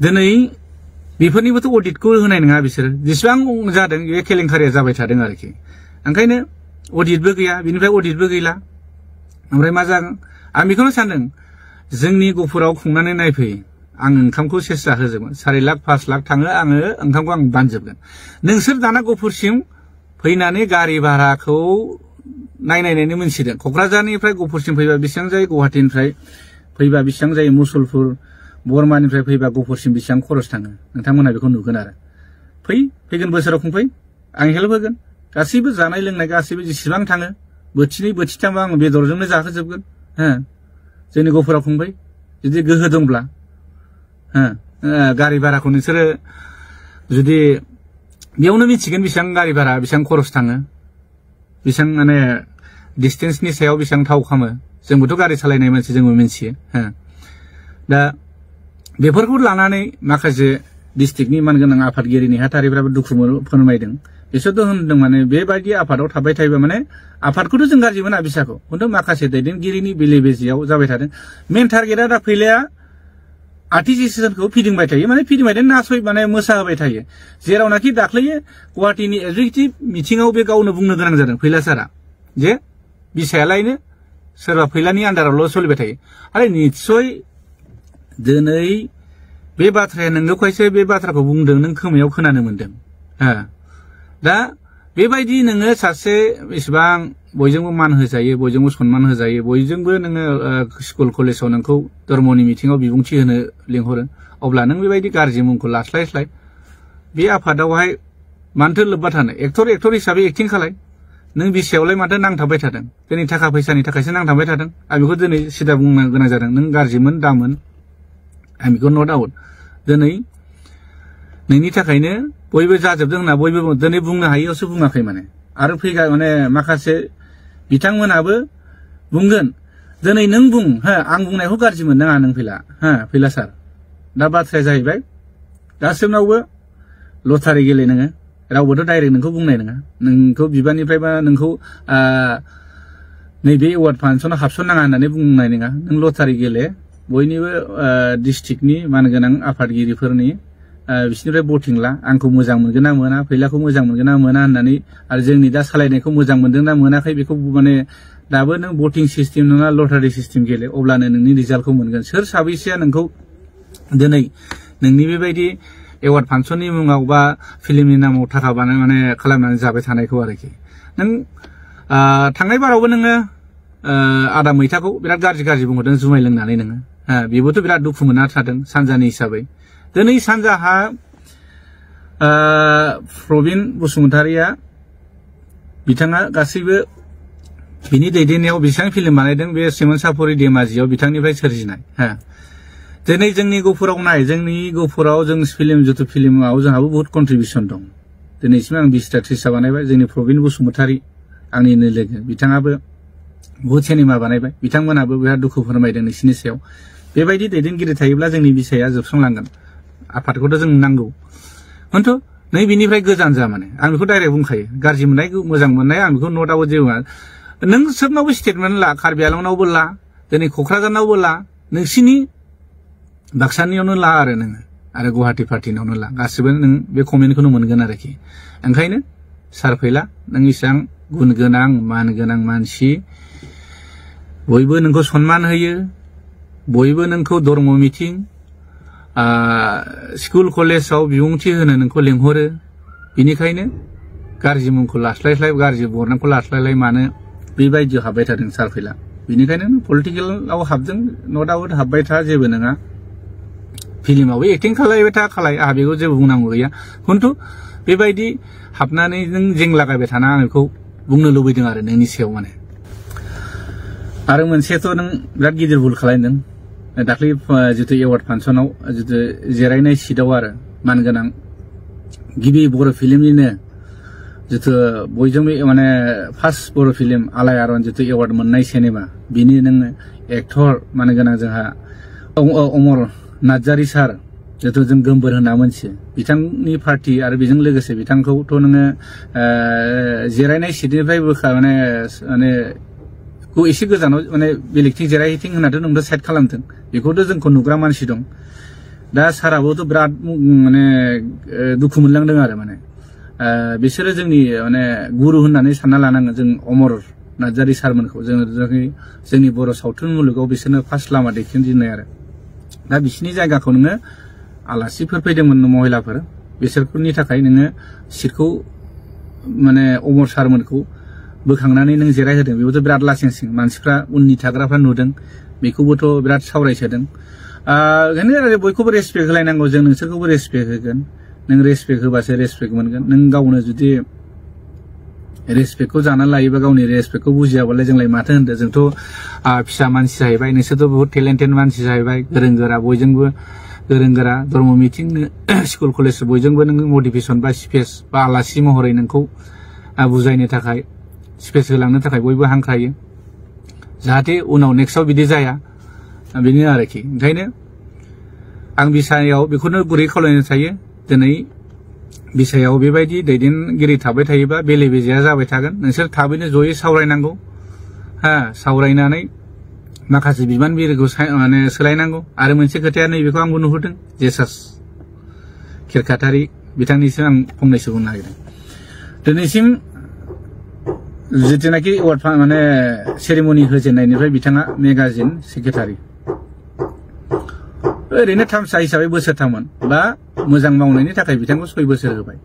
दिनै बेफोरनिबोथ' अडिटखौ होनाय नङा बिसोरो जेसेबां जादों बे केलेंकारिया जाबाय थादों आरोखि ओंखायनो अडिटबो गैया बिनिफ्राय अडिटबो गैला ओमफ्राय मा जागोन आं बेखौनो सानदों जोंनि गफुराव खुंनानै नायफै आं ओंखामखौ सेस जाहोजोबगोन 4 लाख 5 लाख थाङो आङो ओंखामखौ आं बानजोबगोन नोंसोर दाना गफुरसिम फैनानै गारि भाराखौ नायनायनायनो मोनसिदों क'क्राझारनिफ्राय गफुरसिम फैबा बेसेबां जायो गुवाहाटीनिफ्राय फैबा बेसेबां जायो मुसलपुर बर्मानिफ्राय फैबा गफुरसिम बेसेबां खरस थाङो नोंथांमोना बेखौ नुगोन आरो फैगोन बोसोराव खुंफै आं हेल्प होगोन गासैबो जानाय लोंनाय गासैबो जेसेबां थाङो बोथिनै बोथिथामबा आं बेदरजोंनो जाहोजोबगोन जोंनि गफुराव खुंफै जुदि गोहो दंब्ला गारि भाराखौ नोंसोरो जुदि बेयावनो मिथिगोन बेसेबां गारि भारा बेसेबां खरस थाङो बेसेबां माने डिस्टेन्सनि सायाव बेसेबां थाव खामो जोंबोथ' गारि सालायनाय मानसि जोंबो मिथियो दा बेफोरखौ लानानै माखासे डिस्ट्रिक्टनि मानगोनां आफादगिरि नेहाथारिफ्राबो दुखु फोरमायदों बिसोरथ' होनदों माने बेबायदि आफादाव थाबाय थायोबा माने आफादखौथ' जों गाज्रि मोना बिसाखौ खिन्थु माखासे दैदेनगिरिनि बेले बेजेयाव जाबाय थादों मेन टारगेटआ दा फैलाया आर्टिस्टखौ फिदिंबाय थायो माने फिदिंबाय थायो नासय माने मोसाहोबाय थायो जेरावनाखि दाख्लै गुवाहाटीनि एगजिकिउटिभ मिटिंआव बे गावनो बुंनो गोनां जादों फैला सारा जे बिसायालायनो सोरबा फैलानि आन्दारावल' सोलिबाय थायो आरो निस्सय दिनै बे बाथ्राया नोंगौखायसो बे बाथ्राखौ बुंदों नों खोमायाव खोनानो मोनदों दा बेबायदि नोङो सासे इसेबां बयजोंबो मान होजायो बयजोंबो सन्मान होजायो बयजोंबो नोङो स्कुल कलेजाव नोंखौ धर्मनि मिटिंआव बिबुंथि होनो लिंहरो अब्ला नों बेबायदि गाज्रि मुंखौ लास्लायस्लाय बे आफादावहाय मानोथो लोब्बा थानो एक्टर हिसाबै एक्टिं खालाय नों बिसायावलाय माथो नांथाबबाय थादों दिनै थाखा फैसानि थाखायसो नांथाबबाय थादों आं बेखौ दिनै सिदा बुंनो गोनां जादों नों गाज्रिमोन दामोन आं बेखौ नट आउट दिनै नोंनि थाखायनो बयबो जाजोबदों होनना बयबो दिनै बुंनो हायैयावसो बुङाखै माने आरो फैगा माने माखासे बिथांमोनाबो बुंगोन दिनै नों बुं आं बुंनायखौ गाज्रि मोननाङा नों फैला सार दा बाथ्राया जाहैबाय गासिबनावबो लटारि गेले नोङो रावबोथ' डाइरेक्ट नोंखौ बुंनाय नङा नोंखौ बिबाननिफ्राय बा नोंखौ नैबे एवार्ड फांसनाव हाबसननाङा होननानै बुंनाय नङा नों लटारि गेले बयनिबो डिस्ट्रिक्टनि मानगोनां आफादगिरिफोरनि बिसोरनिफ्राय भटिं ला आंखौ मोजां मोनगोन ना मोना फैलाखौ मोजां मोनगोन ना मोना होननानै आरो जोंनि दा सालायनायखौ मोजां मोनदों ना मोनाखै बेखौ माने दाबो नों भटिं सिस्टेम नङा लटारि सिस्टेम गेले अब्लानो नोंनि रिजाल्टखौ मोनगोन सोर साबैसेया नोंखौ दिनै नोंनि बेबायदि एवार्ड फांसननि मुङाव बा फिल्मनि नामाव थाखा माने खालामनानै जाबाय थानायखौ आरोखि नों थांनाय बारावबो नोङो आदा मैथाखौ बिराद गाज्रि बुंहरदों जुमाय लोंनानै नोङो बेबोथ' बिराद दुखु मोनना थादों सानजानि हिसाबै दिनै सानजाहा प्रबिन बसुमतारिया बिथाङा गासैबो बिनि दैदेननायाव बेसेबां फिल्म बानायदों बे सिमोन सापरि धेमाजियाव बिथांनिफ्राय सोरजिनाय दिनै जोंनि गहपुराव नाय जोंनि गहपुराव जों फिल्म जिथु फिल्माव जोंहाबो बहुत कन्ट्रिबिउसन दं दिनैसिम आं 20टा 30टा बानायबाय जोंनि प्रबिन बसुमतारि आंनिनो लोगो बिथाङाबो बहुत सिनेमा बानायबाय बिथांमोनाबो बिराद दुखु फोरमायदों नोंसिनि सायाव बेबायदि दैदेनगिरि थायोब्ला जोंनि बिसाया जोबस्रांलांगोन आफादखौथ' जों नांगौ खिन्थु नै बिनिफ्राय गोजान जा माने आं बेखौ डाइरेक्ट बुंखायो गाज्रि मोननाय मोजां मोननाय आं बेखौ नो डाउट जेबो नों सोरनावबो स्टेटमेन्ट ला कार्बि आंलंनावबो ला दिनै क'क्राझारनावबो ला नोंसिनि बाक्सानियावनो ला आरो नोङो आरो गुवाहाटी पार्टिनावनो ला गासिबो नों बे कमेन्टखौनो मोनगोन आरोखि ओंखायनो सार फैला नों इसेबां गुन गोनां मान गोनां मानसि बयबो नोंखौ सनमान होयो बयबो नोंखौ धर्म मिटिं स्कुल कलेजाव बिबुंथि होनो नोंखौ लेंहरो बिनिखायनो गाज्रि मुंखौ लास्लायस्लाय गाज्रि बरनामखौ लास्लायलाय मानो बेबायदि हाबबाय थादों सार फैला बिनिखायनो पलिटिकेलाव हाबदों नो डाउट हाबबाय था जेबो नङा फिल्मावबो एक्टिं खालायबाय था आंहा बेखौ जेबो बुंनांगौ गैया खिन्थु बेबायदि हाबनानै नों जेंलागायबाय थाना आं बेखौ बुंनो लुबैदों आरो नोंनि सायाव माने आरो मोनसेथ' नों बिराद गिदिर भुल खालामदों दाख्लै जितु एवार्ड फांसनाव जितु जिरायनाय सिटआव आरो मानगोनां गिबि बर' फिल्मनिनो जितु बयजोंबो माने फार्स्ट बर' फिल्म आलायारन जितु एवार्ड मोननाय सिनेमा बिनि नों एक्टर मानगोनां जोंहा अमर नार्जारी सार जितु जों गोमबोर होनना मोनथियो बिथांनि पार्टि आरो बेजों लोगोसे बिथांखौथ' नोङो जिरायनाय सिटनिफ्राय माने एसे गोजानाव माने बेलेगथिं जिरायहैथिं होननाथ' नोंथ' साइड खालामदों बेखौथ' जोंखौ नुग्रा मानसि दं दा साराबोथ' बिराद माने दुखु मोनलांदों आरो माने बिसोरो जोंनि माने गुरु होननानै सानना लानांगोन जों अमर नार्जारी सारमोनखौ जोंनि बर' सावथुन मुलुगाव बिसोरनो फार्स्ट लामा दिन्थिजेननाय आरो दा बिसिनि जायगाखौ नोङो आलासिफोर फैदोंमोन महिलाफोर बिसोरनि थाखाय नोङो सिटखौ माने अमर सारमोनखौ बोखांनानै नों जिरायहोदों बेबोथ' बिराद लासिंसिं मानसिफ्रा उननि थाग्राफ्रा नुदों बेखौबोथ' बिराद सावरायसोदों ओंखायनो बयखौबो रेसपेक्ट होलायनांगौ जों नोंसोरखौबो रेसपेक्ट होगोन नों रेसपेक्ट होबासो रेसपेक्ट मोनगोन नों गावनो जुदि रेसपेक्टखौ जानानै लायोबा गावनि रेसपेक्टखौ बुजियाबालाय जोंलाय माथो होनदों जोंथ' फिसा मानसि जाहैबाय नोंसोरथ' बहुत टेलेन्टेड मानसि जाहैबाय गोरों गोरा बयजोंबो गोरों गोरा धर्म मिटिं स्कुल कलेज बयजोंबो नों मटिभेसन बा स्पेस बा आलासि महरै नोंखौ बुजायनो थाखाय स्पेस होलांनो थाखाय बयबो हांख्रायो जाहाथे उनाव नेक्स्टआव बिदि जाया बेनो आरोखि ओंखायनो आं बिसायाव बेखौनो गुरै खावलायनो थायो दिनै बिसायाव बेबायदि दैदेनगिरि थाबाय थायोबा बेले बेजेया जाबाय थागोन नोंसोर थाबैनो जयै सावरायनांगौ सावरायनानै माखासे बिबानगिरिखौ माने सोलायनांगौ आरो मोनसे खोथाया नैबेखौ आंबो नुहुरदों जेसास खेरखातारि बिथांनिसिम आं फंनैसो बुंनो नागिरदों दिनैसिम जितुनाखि एवार्ड माने सेरेमनि होजेननायनिफ्राय बिथाङा मेगाजिन सेक्रेटारि ओरैनो थामसा हिसाबै बोसोरथाममोन बा मोजां मावनायनि थाखाय बिथांखौ 6 बोसोर होबाय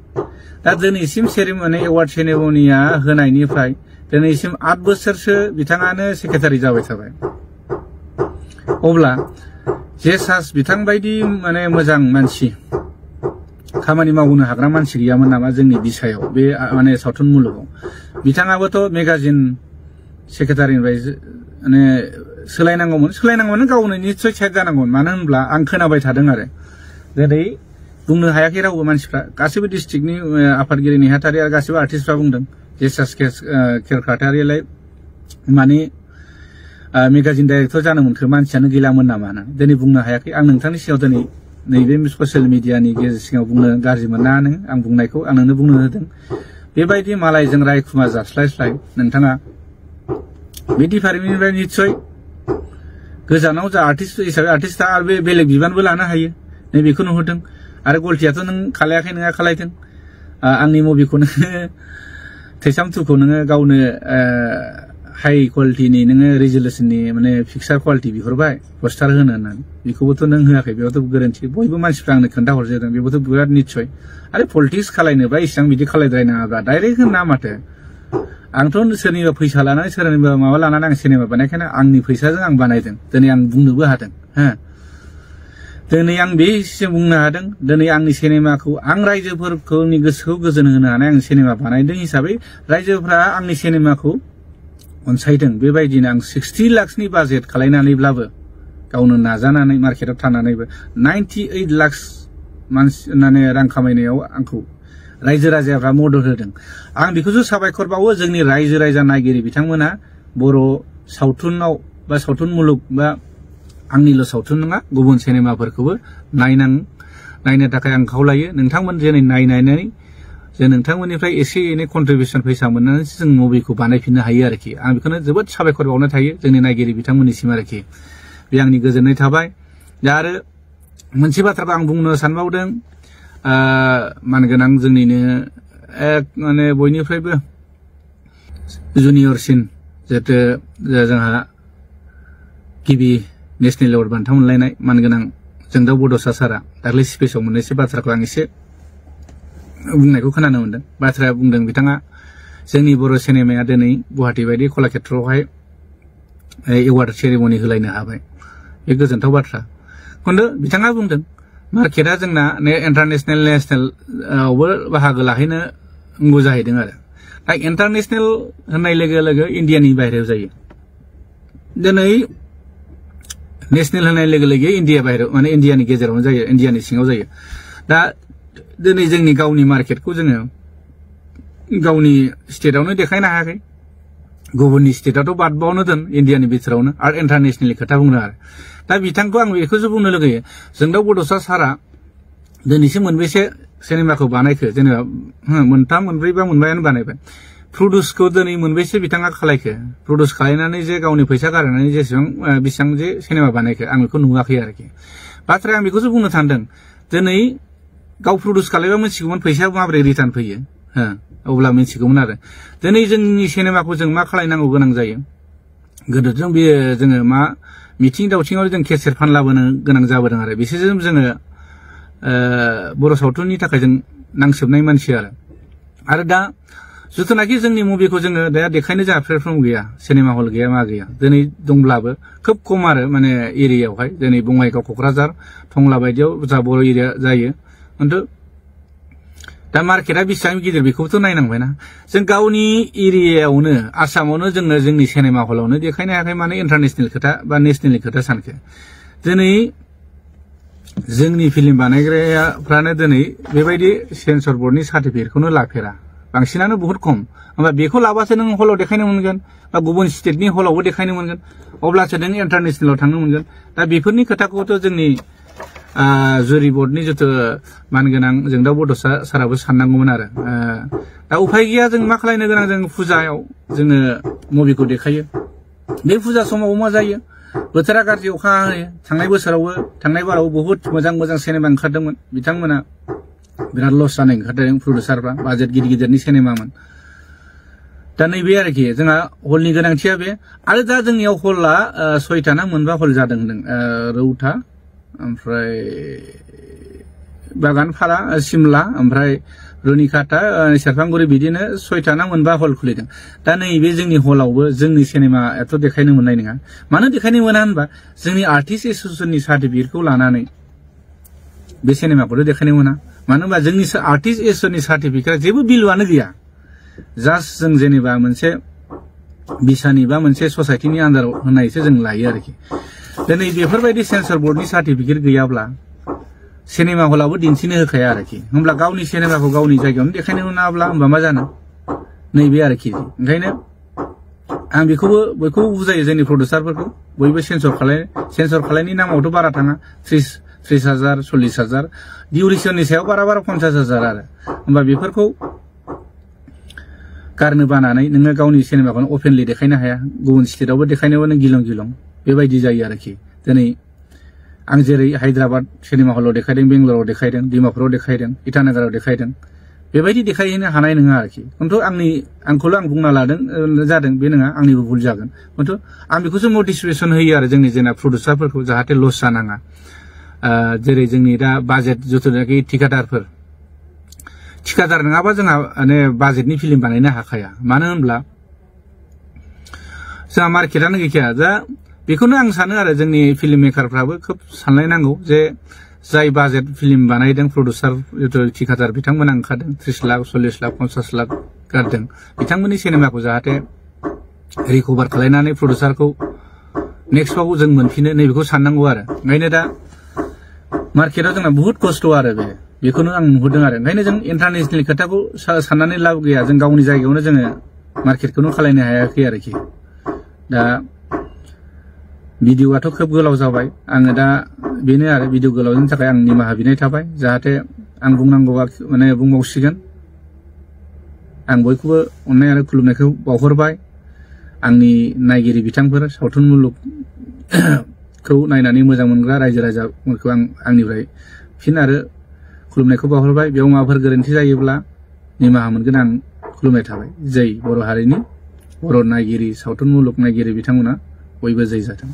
दा दिनैसिम सेरेमनि एवार्ड सेरेमनिया होनायनिफ्राय दिनैसिम 8 बोसोरसो बिथाङानो सेक्रेटारि जाबाय थाबाय अब्ला जेसास बिथां बायदि माने मोजां मानसि खामानि मावनो हाग्रा मानसि गैयामोन नामा जोंनि बिसायाव बे माने सावथुन मुलुगाव बिथाङाबोथ' मेगाजिन सेक्रेटारिनिफ्राय माने सोलायनांगौमोन गावनो निस्सय साइड जानांगौमोन मानो होनब्ला आं खोनाबाय थादों आरो दिनै बुंनो हायाखै रावबो मानसिफ्रा गासैबो डिस्ट्रिक्टनि आफादगिरि नेहाथारि आरो गासैबो आर्टिस्टफ्रा बुंदों जेसास खेरखातारियालाय माने मेगाजिन डाइरेक्टर जानो मोनखो मानसियानो गैलामोन नामा होननानै दिनै बुंनो हायाखै आं नोंथांनि सिगाङाव दिनै नैबे ससियेल मिडियानि गेजेर सिगाङाव बुंनो गाज्रि मोना नों आं बुंनायखौ आं नोंनो बुंनो होदों बेबायदि मालायजों रायखुमा जास्लायस्लाय नोंथाङा बे डिपार्टमेन्टनिफ्राय निस्सय गोजानाव जा आर्टिस्ट हिसाबै आर्टिस्टआ आरो बे बेलेग बिबानबो लानो हायो नै बेखौ नुहुरदों आरो गलटियाथ' नों खालायाखै नोङा खालायदों आंनि मुभिखौ नोङो थैसाम 2खौ नोङो गावनो हाई क्वालिटिनि नोङो रिजोल्युसननि माने पिक्सार क्वालिटि बिहरबाय पस्टार होनो होननानै बेखौबोथ' नों होआखै बेयावथ' गोरोन्थि बयबो मानसिफ्रा आंनो खोन्थाहरजोबदों बेबोथ' बिराद निस्सय आरो पलिटिक्स खालायनोबा इसिबां बिदि खालायद्रायनाङाब्ला डाइरेक्ट होना माथो आंथ' सोरनिबा फैसा लानानै सोरनिबा माबा लानानै आं सिनेमा बानायखायनो आंनि फैसाजों आं बानायदों दिनै आं बुंनोबो हादों हो दिनै आं बेसिम बुंनो हादों दिनै आंनि सिनेमाखौ आं रायजोफोरनि गोसोखौ गोजोन होनो हानाय आं सिनेमा बानायदों हिसाबै रायजोफ्रा आंनि सिनेमाखौ अनसायदों बेबायदिनो आं 60 लाखनि बाजेट खालायनानैब्लाबो गावनो नाजानानै मार्केटाव थानानैबो 98 लाख मानसि माने रां खामायनायाव आंखौ रायजो राजाफ्रा मदद होदों आं बेखौसो साबायखर बावो जोंनि रायजो राजा नायगिरि बिथांमोना बर' सावथुनाव बा सावथुन मुलुग बा आंनिल' सावथुन नङा गुबुन सिनेमाफोरखौबो नायनो थाखाय आं खावलायो नोंथांमोन जेनै नायनानै जे नोंथांमोननिफ्राय एसे एनै कन्ट्रिबिउसन फैसा मोननानैसो जों मुभिखौ बानायफिननो हायो आरोखि आं बेखौनो जोबोद साबायखर बावनो थायो जोंनि नायगिरि बिथांमोननिसिम आरोखि बे आंनि गोजोननाय थाबाय दा आरो मोनसे बाथ्राखौ आं बुंनो सानबावदों मानगोनां जोंनिनो एक माने बयनिफ्रायबो जुनियरसिन जिहेतु जोंहा गिबि नेशनेल एवार्ड बान्था मोनलायनाय मानगोनां जोंदाव बड'सा सारा दाख्लै स्पेसआव मोननैसो बाथ्राखौ आं एसे बुंनायखौ खोनानो मोनदों बाथ्राया बुंदों बिथाङा जोंनि बर' सिनेमाया दिनै गुवाहाटी बायदि कलाक्षेत्रआवहाय एवार्ड सेरेमनि होलायनो हाबाय बे गोजोनथाव बाथ्रा खिन्थु बिथाङा बुंदों मार्केटआ जोंना इन्टारनेशनेल नेशनेलआवबो बाहागो लाहैनांगौ जाहैदों आरो दा इन्टारनेशनेल होननाय लोगो लोगो इण्डियानि बाहेरायाव जायो दिनै नेशनेल होननाय लोगो लोगो इण्डिया बाहेरायाव माने इण्डियानि गेजेरावनो जायो इण्डियानि सिङाव जायो दा दिनै जोंनि गावनि मार्केटखौ जोङो गावनि स्टेटआवनो देखायनो हायाखै गुबुननि स्टेटआथ' बादबावनो दोन इण्डियानि बिथोरावनो आरो इन्टारनेशनेलनि खोथा बुंनो आरो दा बिथांखौ आं बेखौसो बुंनो लुगैयो जोंदाव बड'सा सारा दिनैसिम मोनबेसे सिनेमाखौ बानायखो जेनेबा मोनथाम मोनब्रै बा मोनबायानो बानायबाय प्रडिउसखौ दिनै मोनबेसे बिथाङा खालायखो प्रडिउस खालायनानै जे गावनि फैसा गारनानै बेसेबां जे सिनेमा बानायखो आं बेखौ नुवाखै आरोखि बाथ्राया आं बेखौसो बुंनो सानदों दिनै गाव प्रडिउस खालायबा मिथिगौमोन फैसाया माबोरै रिटार्न फैयो अब्ला मिथिगौमोन आरो दिनै जोंनि सिनेमाखौ जों मा खालायनांगौ गोनां जायो गोदोजों बे जोङो मा मिथिं दावथिङाव जों केसेट फानलाबोनो गोनां जाबोदों आरो बिसोरजों जोङो बर' सावथुननि थाखाय जों नांसोबनाय मानसि आरो दा जिथुनाखि जोंनि मुभिखौ जोङो दा देखायनो जोंहा प्लेटफर्म गैया सिनेमा हल गैया मा गैया दिनै दंब्लाबो खोब खम आरो माने एरियायावहाय दिनै बङाइगाव क'क्राझार टंला बायदियाव जा बर' एरिया जायो खिन्थु दा मार्केटआ बेसेबां गिदिर बेखौबोथ' नायनांबायना जों गावनि एरियायावनो आसामावनो जोङो जोंनि सिनेमा हलावनो देखायनो हायाखै माने इन्टारनेशनेल खोथा बा नेशनेलनि खोथा सानखो दिनै जोंनि फिल्म बानायग्राफ्रानो दिनै बेबायदि सेन्सर बर्डनि सार्टिफिकेटखौनो लाफेरा बांसिनानो बहुत खम होमबा बेखौ लाबासो नों हलाव देखायनो मोनगोन बा गुबुन स्टेटनि हलावबो देखायनो मोनगोन अब्लासो नों इन्टारनेशनेलाव थांनो मोनगोन दा बेफोरनि खोथाखौथ' जोंनि जुरि बर्डनि जिथु मानगोनां जोंदाव बड'सा साराबो साननांगौमोन आरो दा उफाय गैया जों मा खालायनो गोनां जों फुजायाव जोङो मुभिखौ देखायो बे फुजा समाव मा जायो बोथोरा गाज्रि अखा हायो थांनाय बोसोरावबो थांनाय बाराव बहुत मोजां सिनेमा ओंखारदोंमोन बिथांमोना बिराद लस जानाय ओंखारदों प्रडिउसारफ्रा बाजेट गिदिरनि सिनेमामोन दा नैबे आरोखि जोंहा हलनि गोनांथिया बे आरो दा जोंनियाव हला 6टा ना मोनबा हल जादों होनदों रौता ओमफ्राय बागानपारा सिमला ओमफ्राय रुनिकाटा सेरफांगुरि बिदिनो 6टा ना मोनबा हल खुलिदों दा नैबे जोंनि हलावबो जोंनि सिनेमायाथ' देखायनो मोननाय नङा मानो देखायनो मोना होनबा जोंनि आर्टिस्ट एसोसिएशननि सार्टिफिकेटखौ लानानै बे सिनेमाखौथ' देखायनो मोना मानो होनबा जोंनि आर्टिस्ट एसोसिएशननि सार्टिफिकेटआ जेबो भेलुआनो गैया जास्ट जों जेनेबा मोनसे बिसानि बा मोनसे ससाइटिनि आन्दाराव होनायसो जों लायो आरोखि दिनै बेफोरबायदि सेन्सर बर्डनि सार्टिफिकेट गैयाब्ला सिनेमा हलावबो दिन्थिनो होखाया आरोखि होमब्ला गावनि सिनेमाखौ गावनि जायगायावनो देखायनो मोनाब्ला होमबा मा जानो नैबे आरोखि ओंखायनो आं बेखौबो बयखौबो बुजायो जोंनि प्रडिउसारफोरखौ बयबो सेन्सर खालायनायनि नामावथ' बारा थाङा 30,000 40,000 डिउरेसननि सायाव बारा 50,000 आरो होमबा बेफोरखौ गारनो बानानै नोङो गावनि सिनेमाखौनो अपेनलि देखायनो हाया गुबुन स्टेटआवबो देखायनोबो नों गिलं बेबायदि जायो आरोखि दिनै आं जेरै हायद्राबाद सिनेमा हलाव देखायदों, बेंगलराव देखायदों, डिमापुराव देखायदों, इटानगराव देखायदों, बेबायदि देखायहैनो हानाय नङा आरोखि। खिन्थु आंखौल' आं बुंना लादों जादों बे नङा, आंनिबो भुल जागोन। खिन्थु आं बेखौसो मटिभेसन होयो आरो जोंनि जेना प्रडिउसारफोरखौ जाहाथे लस जानाङा। जेरै जोंनि दा बाजेट जिथुनाखि थिकादार नङाबा जोंहा माने बाजेटनि फिल्म बानायनो हाखाया। मानो होनब्ला जोंहा मार्केटानो गैखाया। दा बेखौनो आं सानो आरो जोंनि फिल्म मेकारफ्राबो खोब सानलायनांगौ जे जाय बाजेट फिल्म बानायदों प्रडिउसार जिथु थिकादार बिथांमोना ओंखारदों 30 लाख 40 लाख 50 लाख गारदों, बिथांमोननि सिनेमाखौ जाहाथे रिकभार खालायनानै प्रडिउसारखौ नेक्स्टआव जों मोनफिनो नैबेखौ साननांगौ आरो। ओंखायनो दा मार्केटाव जोंना बुहुत खस्थ' आरो बेखौनो आं नुहुरदों आरो। ओंखायनो जों इन्टारनेसनेल खोथाखौ साननानै लाब गैया। जों गावनि जायगायावनो जोङो मार्केटखौनो खालायनो हायाखै आरोखि। दा भिडिअ'आथ' खोब गोलाव जाबाय। आङो दा बेनो आरो भिडिअ गोलावनि थाखाय आं निमाहा बिनाय थाबाय। जाहाथे आं बुंनांगौआ माने बुंबावसिगोन। आं बयखौबो अननाय आरो खुलुमनायखौ बावहरबाय। आंनि नायगिरि बिथांफोर, सावथुन मुलुगखौ नायनानै मोजां मोनग्रा रायजो राजाफोरखौ आं आंनिफ्राय फिन आरो खुलुमनायखौ बावहरबाय। बेयाव माबाफोर गोरोन्थि जायोब्ला निमाहा मोनगोन आं खुलुमनाय थाबाय। जै बर' हारिनि बर' नायगिरि, सावथुन मुलुग नायगिरि बिथांमोना बयबो जै जाथों।